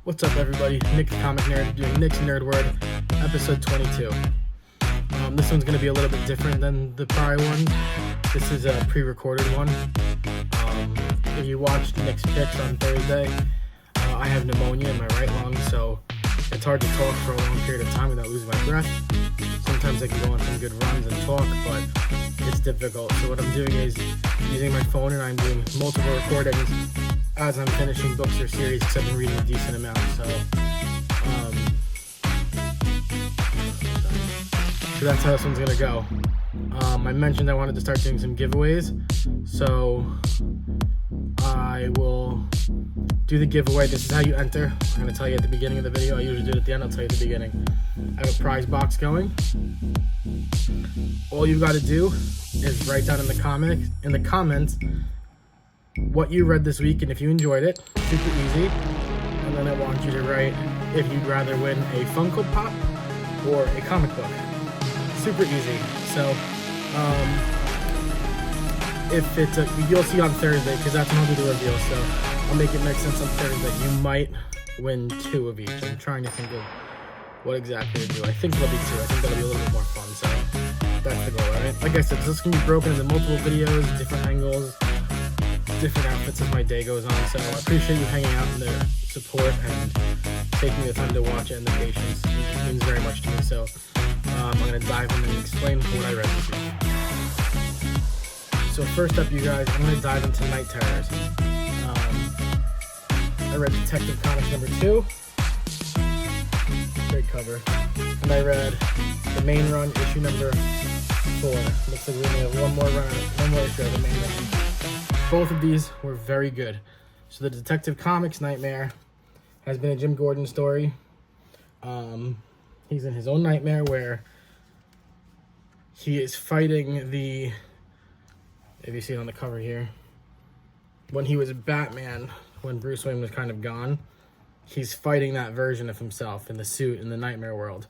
What's up, everybody? Nick the Comic Nerd doing Nick's Nerd Word, episode 22. This one's going to be a little bit different than the prior ones. This is a pre-recorded one. If you watched Nick's pitch on Thursday, I have pneumonia in my right lung, so it's hard to talk for a long period of time without losing my breath. Sometimes I can go on some good runs and talk, but it's difficult. So what I'm doing is using my phone, and I'm doing multiple recordings as I'm finishing books or series, because I've been reading a decent amount. So that's how this one's gonna go. I mentioned I wanted to start doing some giveaways, so I will do the giveaway. This is how you enter. I'm gonna tell you at the beginning of the video. I usually do it at the end. I'll tell you at the beginning. I have a prize box going. All you gotta do is write down in the comments what you read this week and if you enjoyed it. Super easy. And then I want you to write if you'd rather win a Funko Pop or a comic book. Super easy. So if it's you'll see on Thursday, because that's when I'll do the reveal. So I'll make it make sense on Thursday. You might win 2 of each. I'm trying to think of what exactly to do. I think it'll be 2. I think that'll be a little bit more fun. So that's the goal, right? Like I said, this can be broken into multiple videos, different angles, different outfits as my day goes on. So I appreciate you hanging out and the support and taking the time to watch it, and the patience. It means very much to me. So I'm going to dive in and explain what I read this week. So first up, you guys, I'm going to dive into Night Terrors. I read Detective Comics number 2. Great cover. And I read the main run, issue number 4. Looks like we only have one more issue of the main run. Both of these were very good. So the Detective Comics Nightmare has been a Jim Gordon story. He's in his own nightmare where he is fighting the, if you see it on the cover here, when he was Batman, when Bruce Wayne was kind of gone, he's fighting that version of himself in the suit in the nightmare world.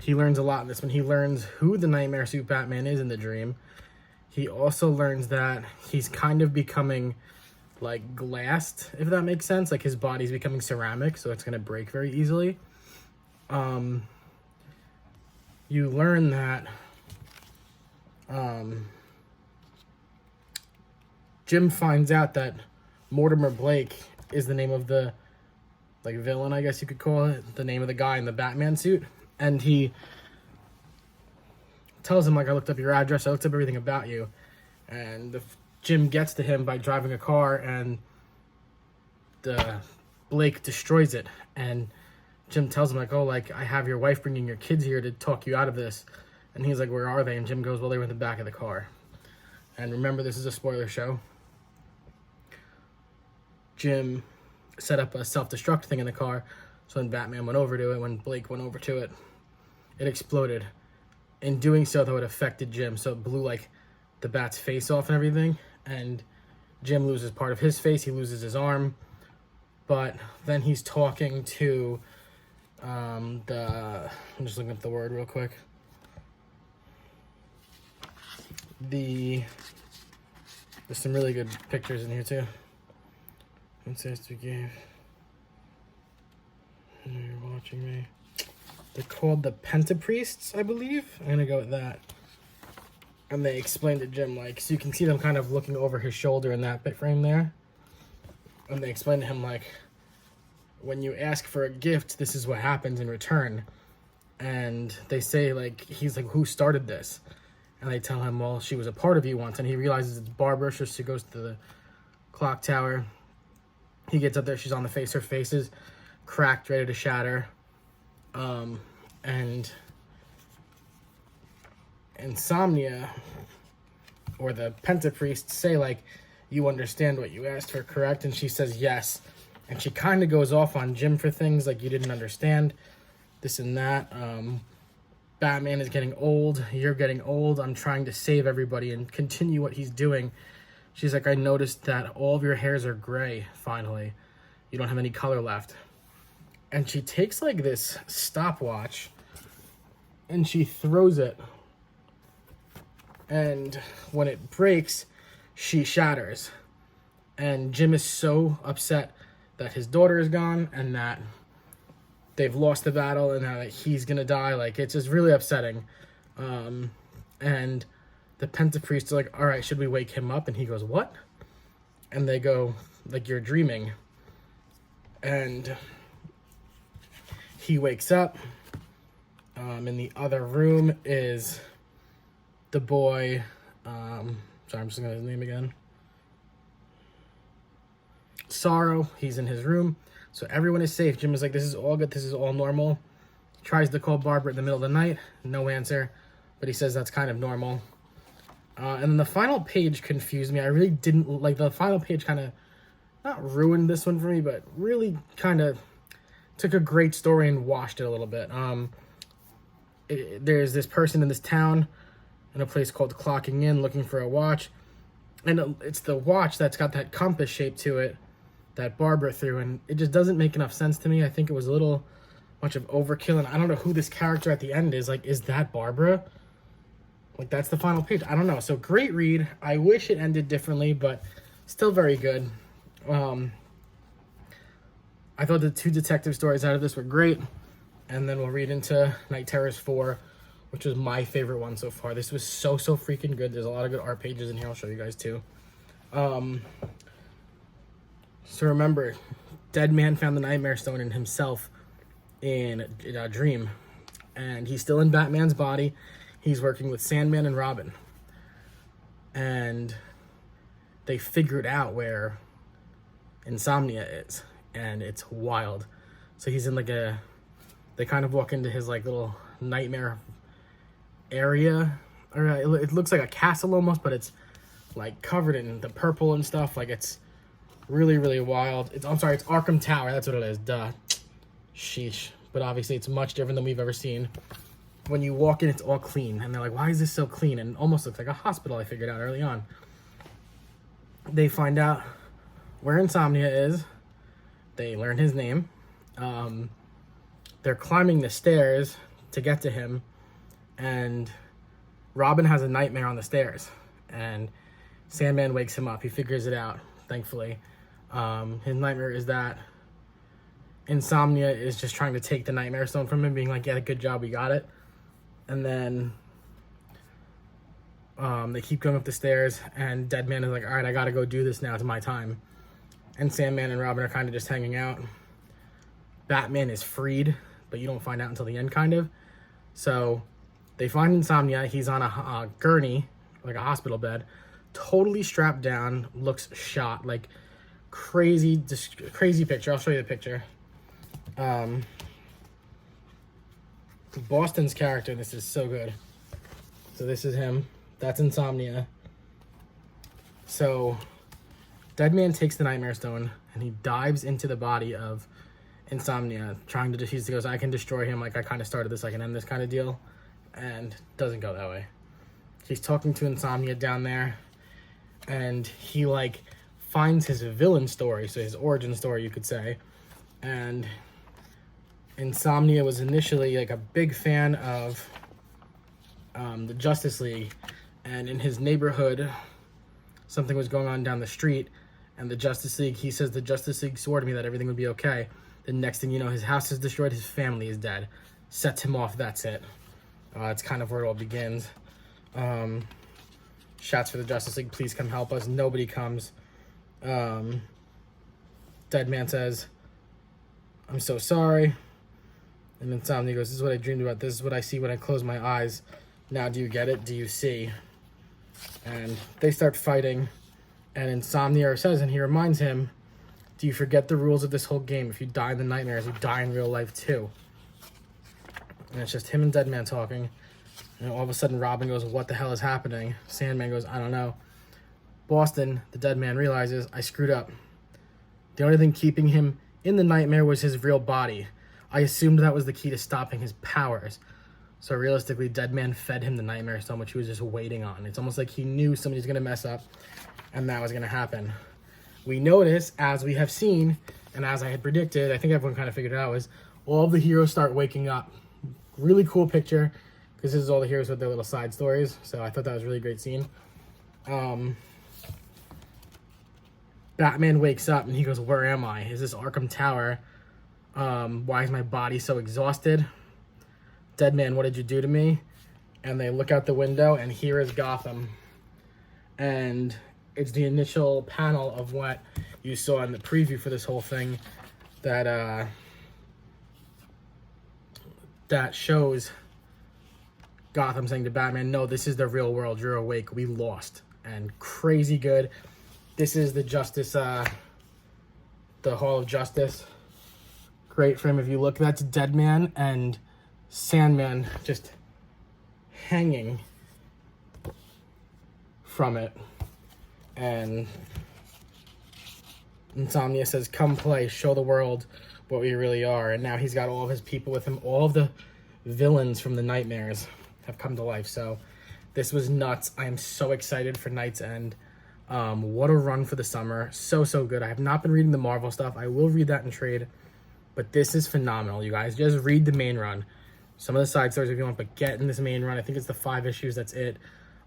He learns a lot in this one. He learns who the nightmare suit Batman is in the dream. He also learns that he's kind of becoming like glassed, if that makes sense. Like his body's becoming ceramic, so it's going to break very easily. You learn that Jim finds out that Mortimer Blake is the name of the villain, I guess you could call it, the name of the guy in the Batman suit, and he tells him, like, I looked up your address, I looked up everything about you, and Jim gets to him by driving a car, and the Blake destroys it, and Jim tells him, like, oh, like, I have your wife bringing your kids here to talk you out of this, and he's like, where are they? And Jim goes, well, they were in the back of the car. And remember, this is a spoiler show. Jim set up a self-destruct thing in the car, so when Batman went over to it, when Blake went over to it, it exploded. In doing so, though, it affected Jim, so it blew, like, the Bat's face off and everything, and Jim loses part of his face, he loses his arm, but then he's talking to I'm just looking up the word real quick. There's some really good pictures in here, too. It says to give. I know you're watching me. They're called the Pentapriests, I believe. I'm going to go with that. And they explained to Jim, like, so you can see them kind of looking over his shoulder in that bit frame there. And they explained to him, like, when you ask for a gift, this is what happens in return. And they say, like, he's like, who started this? And they tell him, well, she was a part of you once. And he realizes it's Barbara, so she goes to the clock tower. He gets up there, she's on the face. Her face is cracked, ready to shatter. And Insomnia, or the Pentapriests, say, like, you understand what you asked for, correct? And she says yes. And she kind of goes off on Jim for things like, you didn't understand this and that. Batman is getting old. You're getting old. I'm trying to save everybody and continue what he's doing. She's like, I noticed that all of your hairs are gray, finally. You don't have any color left. And she takes, like, this stopwatch, and she throws it. And when it breaks, she shatters. And Jim is so upset that his daughter is gone and that they've lost the battle and now that he's gonna die. Like, it's just really upsetting. And the Pentapriests are like, all right, should we wake him up? And he goes, what? And they go, like, you're dreaming. And he wakes up. In the other room is the boy. Sorry, I'm just gonna his name again. Sorrow. He's in his room. So everyone is safe. Jim is like, this is all good. This is all normal. He tries to call Barbara in the middle of the night. No answer. But he says that's kind of normal. And then the final page confused me. I really didn't like the final page. Kind of not ruined this one for me, but really kind of took a great story and washed it a little bit. There's this person in this town in a place called Clocking In looking for a watch. And it's the watch that's got that compass shape to it that Barbara threw. And it just doesn't make enough sense to me. I think it was a little much of overkill. And I don't know who this character at the end is. Like, is that Barbara? Like, that's the final page. I don't know. So, great read. I wish it ended differently, but still very good. I thought the 2 detective stories out of this were great. And then we'll read into Night Terrors 4, which was my favorite one so far. This was so freaking good. There's a lot of good art pages in here. I'll show you guys too. So remember, Deadman found the Nightmare Stone in himself in a dream. And he's still in Batman's body. He's working with Sandman and Robin. And they figured out where Insomnia is. And it's wild. So he's in like they kind of walk into his like little nightmare area. Or it looks like a castle almost, but it's like covered in the purple and stuff. Like, it's really wild. I'm sorry, it's Arkham Tower. That's what it is. Duh. Sheesh. But obviously it's much different than we've ever seen. When you walk in, it's all clean. And they're like, why is this so clean? And it almost looks like a hospital, I figured out early on. They find out where Insomnia is. They learn his name. They're climbing the stairs to get to him. And Robin has a nightmare on the stairs. And Sandman wakes him up. He figures it out, thankfully. His nightmare is that Insomnia is just trying to take the Nightmare Stone from him, being like, yeah, good job, we got it. And then they keep going up the stairs, and Deadman is like, all right, I gotta go do this now. It's my time. And Sandman and Robin are kind of just hanging out. Batman is freed, but you don't find out until the end, kind of. So they find Insomnia. He's on a gurney, like a hospital bed, totally strapped down, looks shot, like crazy picture. I'll show you the picture. Boston's character, this is so good. So this is him. That's Insomnia. So Deadman takes the Nightmare Stone and he dives into the body of Insomnia, trying to defuse. He goes, I can destroy him. Like, I kind of started this, I can end this kind of deal. And doesn't go that way. He's talking to Insomnia down there, and he like finds his villain story, so his origin story, you could say. And Insomnia was initially like a big fan of the Justice League, and in his neighborhood something was going on down the street, and the Justice League, he says, the Justice League swore to me that everything would be okay. The next thing you know, his house is destroyed, his family is dead. Sets him off, that's it. It's kind of where it all begins. Shouts for the Justice League, please come help us. Nobody comes. Deadman says, I'm so sorry. And Insomnia goes, this is what I dreamed about. This is what I see when I close my eyes. Now do you get it? Do you see? And they start fighting. And Insomnia says, and he reminds him, do you forget the rules of this whole game? If you die in the nightmares, you die in real life too. And it's just him and Deadman talking. And all of a sudden, Robin goes, what the hell is happening? Sandman goes, I don't know. Boston, the Deadman, realizes, I screwed up. The only thing keeping him in the nightmare was his real body. I assumed that was the key to stopping his powers. So realistically, Deadman fed him the Nightmare Stone, which he was just waiting on. It's almost like he knew somebody's going to mess up, and that was going to happen. We notice, as we have seen, and as I had predicted, I think everyone kind of figured it out, is all of the heroes start waking up. Really cool picture, because this is all the heroes with their little side stories. So I thought that was a really great scene. Batman wakes up and he goes, where am I? Is this Arkham Tower? Why is my body so exhausted? Deadman, what did you do to me? And they look out the window, and here is Gotham. And it's the initial panel of what you saw in the preview for this whole thing that that shows Gotham saying to Batman, no, this is the real world. You're awake. We lost. And crazy good. This is the Justice, the Hall of Justice. Great frame. If you look, that's Deadman and Sandman just hanging from it. And Insomnia says, come play, show the world what we really are. And now he's got all of his people with him. All of the villains from the Nightmares have come to life. So this was nuts. I am so excited for Knight's End. What a run for the summer. So good. I have not been reading the Marvel stuff. I will read that in trade. But this is phenomenal, you guys. Just read the main run. Some of the side stories if you want, but get in this main run. I think it's the 5 issues. That's it.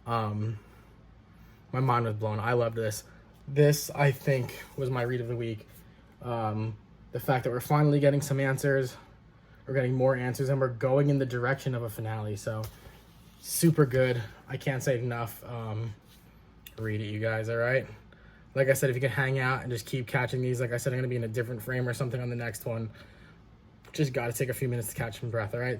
My mind was blown. I love this. This, I think, was my read of the week. The fact that we're finally getting some answers. We're getting more answers, and we're going in the direction of a finale. So, super good. I can't say enough. Read it, you guys, all right? Like I said, if you can hang out and just keep catching these, like I said, I'm going to be in a different frame or something on the next one. Just got to take a few minutes to catch my breath, all right?